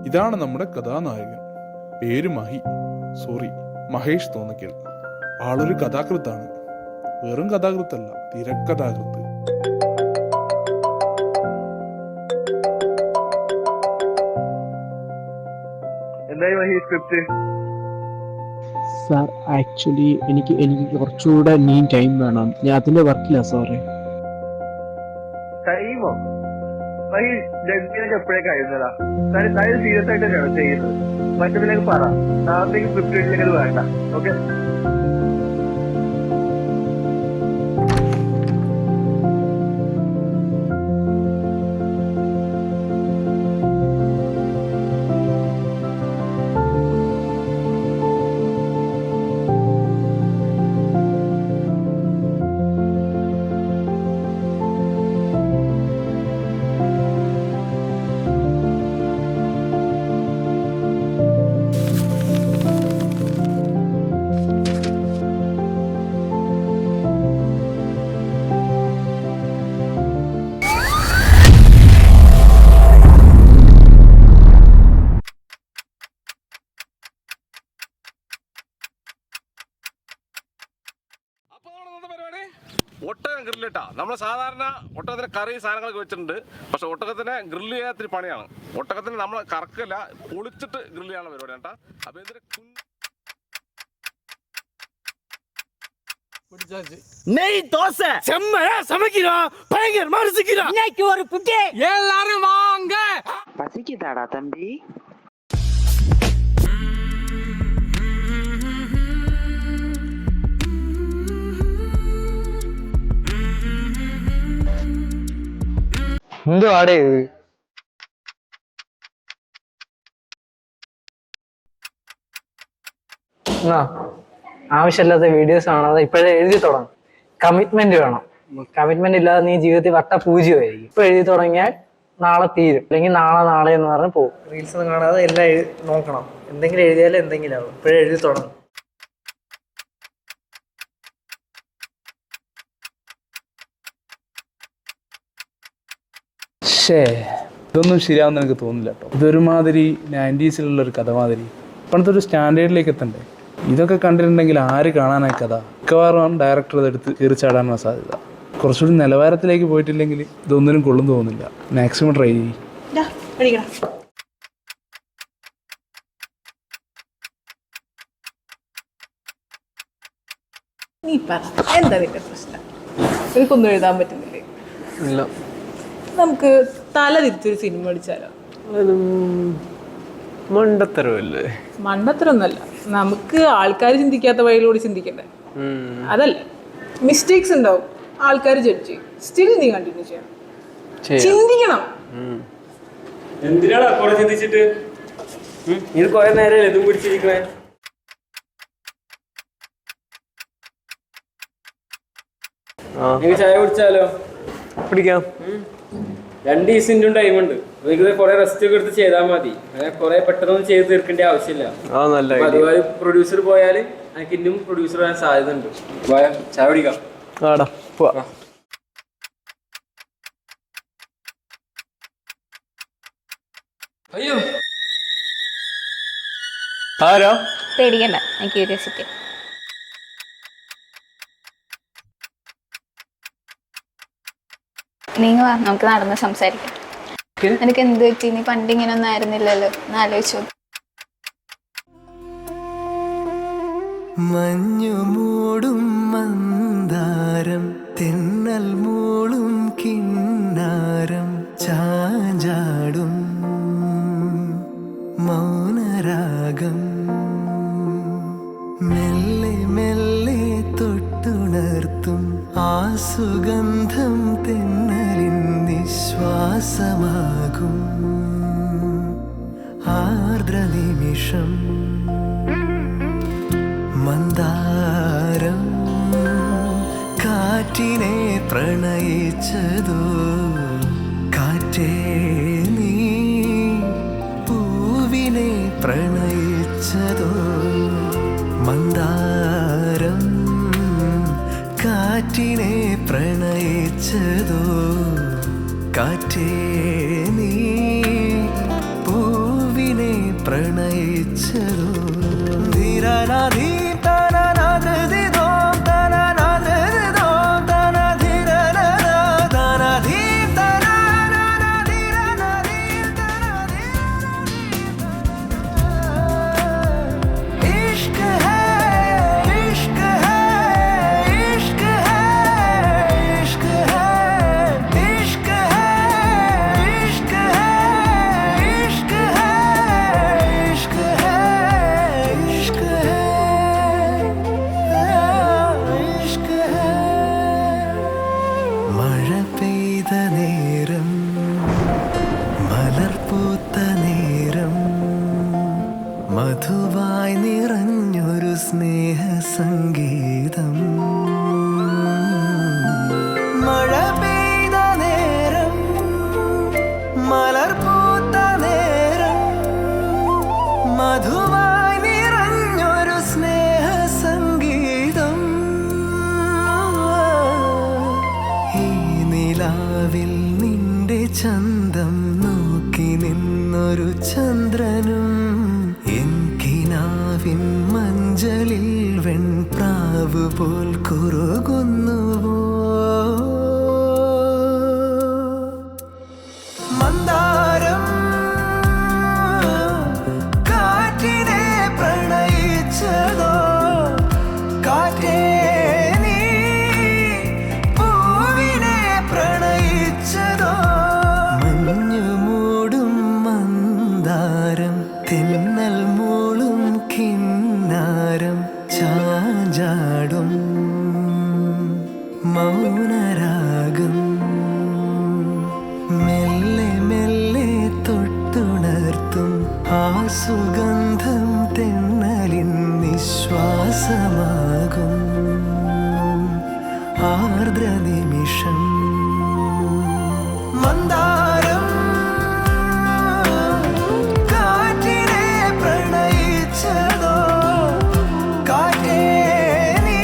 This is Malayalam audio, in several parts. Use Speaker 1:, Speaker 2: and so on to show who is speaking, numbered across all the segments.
Speaker 1: ഇതാണ് നമ്മുടെ കഥാനായകൻ. പേര് മഹേഷ് തോന്നിക്കൽ. ആളൊരു കഥാകൃത്താണ്. വെറും കഥാകൃത്തല്ല, തിരക്കഥാകൃത്ത്.
Speaker 2: എന്തായി മഹേഷ് സ്ക്രിപ്റ്റ്?
Speaker 3: സാർ ആക്ച്വലി എനിക്ക് കുറച്ചുകൂടെ ടൈം വേണം. ഞാൻ അതിന്റെ വർക്കില്ല സാറേ.
Speaker 2: ടൈമോ? മഹേഷ് ഡെഡ്ലൈനൊക്കെ എപ്പോഴേക്ക് ആയിരുന്നടാ. താൻ സീരിയസ് ആയിട്ടൊക്കെയാണോ ചെയ്യുന്നത്? മറ്റൊന്നിലേക്ക് പറ. നാളത്തേക്ക് സ്ക്രിപ്റ്റ് ഇല്ലെങ്കിൽ അത് വേണ്ട. ഓക്കെ.
Speaker 4: ഒട്ടകം ഗ്രില്ലിട്ടാ. നമ്മൾ സാധാരണ ഒട്ടകത്തിന് കറി സാധനങ്ങളൊക്കെ വെച്ചിട്ടുണ്ട്. പക്ഷെ ഒട്ടകത്തിനെ ഗ്രില്ല് ചെയ്യാത്തൊരു പണിയാണ്. ഒട്ടകത്തിന് നമ്മൾ കറക്കല്ല, പൊളിച്ചിട്ട് ഗ്രില്ല് ചെയ്യാനുള്ള പരിപാടി കേട്ടാ. അപ്പൊ ഇതിന്
Speaker 5: நெய் தோசை செம்மையா சமைக்கிறோம், பயங்கரமா ரசிக்கிறோம். இன்னைக்கு ஒரு புட்டி, எல்லாரும் வாங்க.
Speaker 6: பசிக்குதாடா தம்பி?
Speaker 7: എന്തുവാടേ ഇത്? ആവശ്യമില്ലാത്ത വീഡിയോസ് കാണാതെ ഇപ്പോഴേ എഴുതി തുടങ്ങും. കമ്മിറ്റ്മെന്റ് വേണം. കമ്മിറ്റ്മെന്റ് ഇല്ലാതെ നീ ജീവിതത്തിൽ പൂജ്യമായിരിക്കും. ഇപ്പൊ എഴുതി തുടങ്ങിയാൽ നാളെ തീരും, അല്ലെങ്കിൽ നാളെ എന്ന് പറഞ്ഞ് പോകും. റീൽസ് ഒന്നും കാണാതെ എല്ലാം നോക്കണം. എന്തെങ്കിലും എഴുതിയാലും എന്തെങ്കിലും ആവും. ഇപ്പോഴേ എഴുതി തുടങ്ങും.
Speaker 1: ഇതൊന്നും ശരിയാവുന്ന എനിക്ക് തോന്നില്ല കേട്ടോ. ഇതൊരുമാതിരി 90s കഥ മാതിരി. ഇപ്പോഴത്തെ ഒരു സ്റ്റാൻഡേർഡിലേക്ക് എത്തണ്ടേ? ഇതൊക്കെ കണ്ടിട്ടുണ്ടെങ്കിൽ ആര് കാണാനായി കഥ? മിക്കവാറും ഡയറക്ടർ ഇതെടുത്ത് കയറിച്ചാടാനുള്ള സാധ്യത. കുറച്ചുകൂടി നിലവാരത്തിലേക്ക് പോയിട്ടില്ലെങ്കിൽ ഇതൊന്നിനും കൊള്ളും തോന്നുന്നില്ല. മാക്സിമം ട്രൈ ചെയ്യും.
Speaker 8: നീ പറ, എന്താ നിന്റെ പ്രശ്നം? എനിക്കൊന്നും എഴുതാൻ പറ്റുന്നില്ലേ?
Speaker 7: ഇല്ല.
Speaker 8: നമുക്ക് തല തിരിച്ചൊരു സിനിമ അടിച്ചാലോ?
Speaker 7: മണ്ടത്തരമല്ലേ?
Speaker 8: മണ്ടത്തരൊന്നല്ല, നമുക്ക് ആൾക്കാർ ചിന്തിക്കാത്ത വഴിയിലൂടെ ചിന്തിക്കണ്ടേ? അതല്ല, മിസ്റ്റേക്സ് ഉണ്ടാവും, ആൾക്കാർ ജഡ്ജ് ചെയ്യും. സ്റ്റിൽ നീ കണ്ടിന്യൂ ചെയ്യണം, ചിന്തിക്കണം.
Speaker 9: എന്തിനാണ് കുറെ ചിന്തിച്ചിട്ട്? ഇത് കുറെ നേരം ഇതും പിടിച്ചിരിക്കണേ. ചായ കുടിച്ചാലോ?
Speaker 7: പിടിക്കാം.
Speaker 9: 2 ദിവസം ടൈമുണ്ട്. കുറെ റെസ്റ്റ് ഒക്കെ എടുത്ത് ചെയ്താൽ മതി. അങ്ങനെ കുറെ പെട്ടെന്നൊന്നും ചെയ്ത് തീർക്കേണ്ട ആവശ്യമില്ല. അതുപോലെ പ്രൊഡ്യൂസർ പോയാൽ എനിക്ക് ഇന്നും പ്രൊഡ്യൂസർ വരാൻ സാധ്യത ഉണ്ട്. ചായ കുടിക്കാം. അയ്യോ,
Speaker 7: ആരാ?
Speaker 10: പേടിക്കണ്ട, ക്യൂരിയോസിറ്റി. നീ വാ, നമുക്ക് നടന്ന് സംസാരിക്കാം. നിനക്ക് എന്ത് പറ്റി? നീ പണ്ട് ഇങ്ങനെ ഒന്നും ആയിരുന്നില്ലല്ലോ, ഒന്ന് ആലോചിച്ചു.
Speaker 5: മഞ്ഞു മൂടും മന്ദാരം, തെന്നൽ മൂളും കിന്നാരം, ചാഞ്ചാടും മൗനരാഗം, മെല്ലെ മെല്ലെ തൊട്ടുണർത്തും ആ സുഗന്ധം തെന്നലിൻ നിശ്വാസമാകും ആർദ്ര നിമിഷം. മന്ദാരം കാറ്റിനെ പ്രണയിച്ചതോ, കാറ്റേ നീ പൂവിനെ പ്രണയിച്ചതോ. മന്ദാരം കാറ്റിനെ പ്രണയിച്ചതോ, കാറ്റേ നീ പൂവിനെ പ്രണയിച്ചതോ ധീരനാധീ തനനാധൃതിതോ തനനാധൃതിതോ തനധീരനാ തനധീ തനനാധീരനാധീ തനധീരനാധീ ഇഷ്ക് ഹൈ ഇഷ്ക് ഹൈ ഇഷ്ക് ഹൈ ഇഷ്ക് ഹൈ इश्क है इश्क है इश्क है इश्क है इश्क है इश्क है മഴ പെയ്ത നേരം മലർപൂത്ത നേരം മധുവായി നിറഞ്ഞൊരു സ്നേഹ സംഗീതം മഴ പെയ്ത നേരം മലർപൂത്ത നേരം മധുവായി നിറഞ്ഞൊരു സ്നേഹ സംഗീതം ഈ നിലാവിൽ നിന്റെ ചന്തം നോക്കി നിന്നൊരു ചന്ദ്രനും എൻ കിനാവിൻ മഞ്ചലിൽ വെൺപ്രാവ് പോൽ കുറുകുന്നുവോ മന്ദാരം കാറ്റിനെ പ്രണയിച്ചതോ കാറ്റേ നീ പൂവിനെ പ്രണയിച്ചതോ മഞ്ഞു മൂടും മന്ദാരം തെന്നൽ മൂളും കിന്നാരം ചാഞ്ചാടും മൗനരാഗം മെല്ലെ മെല്ലെ തൊട്ടുണർത്തും ആ സുഗന്ധം തെന്നലിൻ നിശ്വാസമാകും ആർദ്ര നിമിഷം മന്ദാരം കാറ്റിനെ പ്രണയിച്ചതോ കാറ്റേ നീ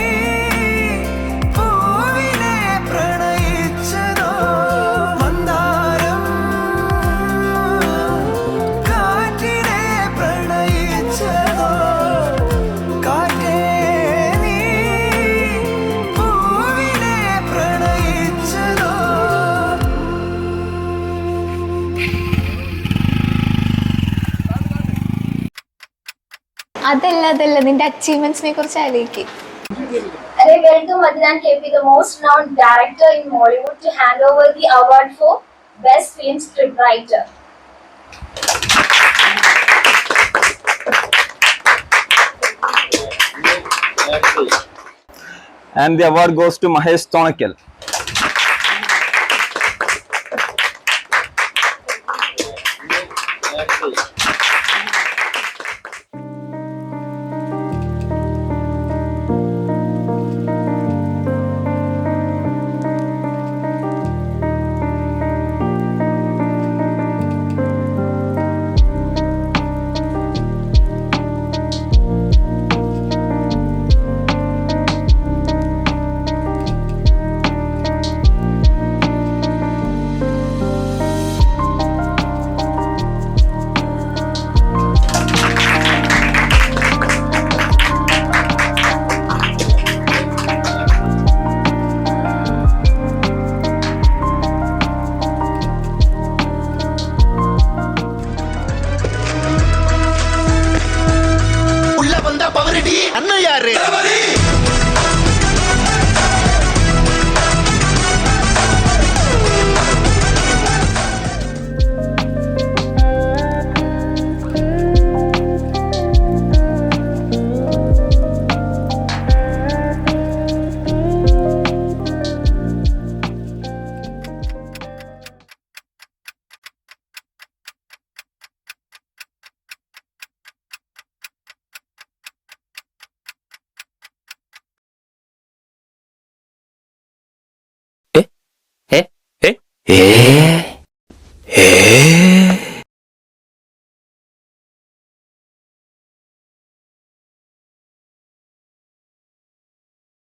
Speaker 5: പൂവിനെ പ്രണയിച്ചതോ മന്ദാരം കാറ്റിനെ പ്രണയിച്ചതോ കാറ്റേ നീ പൂവിനെ പ്രണയിച്ചതോ
Speaker 10: അതല്ല നിന്റെ അച്ചീവ്മെന്റ്സിനെ കുറിച്ച് ആലോചിക്കും.
Speaker 11: I welcome Adnan KP, the most renowned director in Mollywood, to hand over the award for Best Film Scriptwriter.
Speaker 12: And the award goes to Mahesh Tonakal.
Speaker 5: ഏ